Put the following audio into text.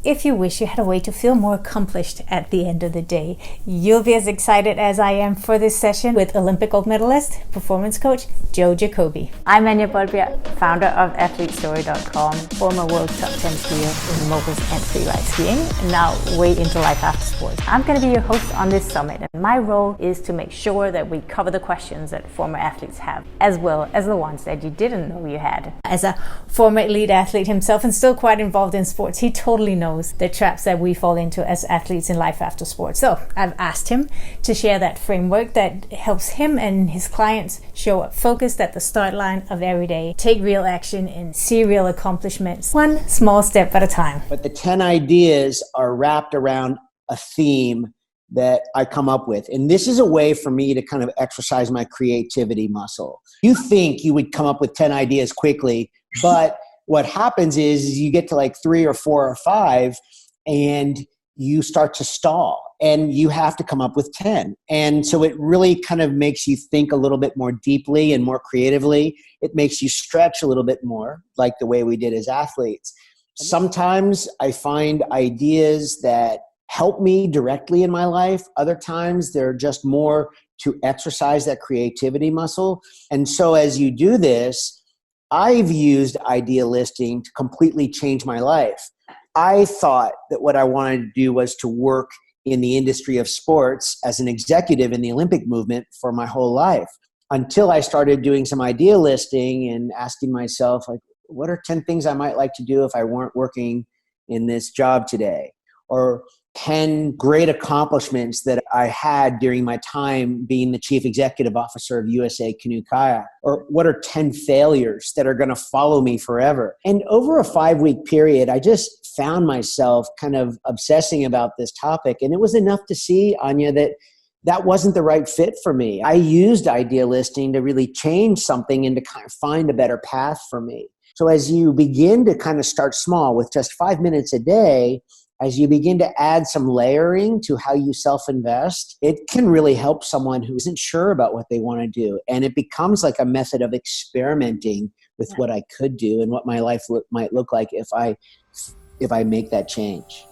If you wish you had a way to feel more accomplished at the end of the day, you'll be as excited as I am for this session with Olympic gold medalist, performance coach, Jacobi. I'm Anja Bolbjerg, founder of AthleteStory.com, former world top 10 skier in moguls and freeride skiing, and now way into life after sports. I'm going to be your host on this summit, and my role is to make sure that we cover the questions that former athletes have, as well as the ones that you didn't know you had. As a former elite athlete himself and still quite involved in sports, he totally knows the traps that we fall into as athletes in life after sports. So I've asked him to share that framework that helps him and his clients show up focused at the start line of every day, take real action, and see real accomplishments, one small step at a time. But the 10 ideas are wrapped around a theme that I come up with. And this is a way for me to kind of exercise my creativity muscle. You think you would come up with 10 ideas quickly, but what happens is you get to like 3 or 4 or 5 and you start to stall and you have to come up with 10. And so it really kind of makes you think a little bit more deeply and more creatively. It makes you stretch a little bit more, like the way we did as athletes. Sometimes I find ideas that help me directly in my life. Other times they're just more to exercise that creativity muscle. And so as you do this, I've used idea listing to completely change my life. I thought that what I wanted to do was to work in the industry of sports as an executive in the Olympic movement for my whole life, until I started doing some idea listing and asking myself, like, what are 10 things I might like to do if I weren't working in this job today? Or 10 great accomplishments that I had during my time being the chief executive officer of USA Canoe Kayak. Or what are 10 failures that are going to follow me forever? And over a 5-week period, I just found myself kind of obsessing about this topic. And it was enough to see, Anja, that that wasn't the right fit for me. I used idea listing to really change something and to kind of find a better path for me. So as you begin to kind of start small with just 5 minutes a day, as you begin to add some layering to how you self-invest, it can really help someone who isn't sure about what they want to do. And it becomes like a method of experimenting with what I could do and what my life might look like if I make that change.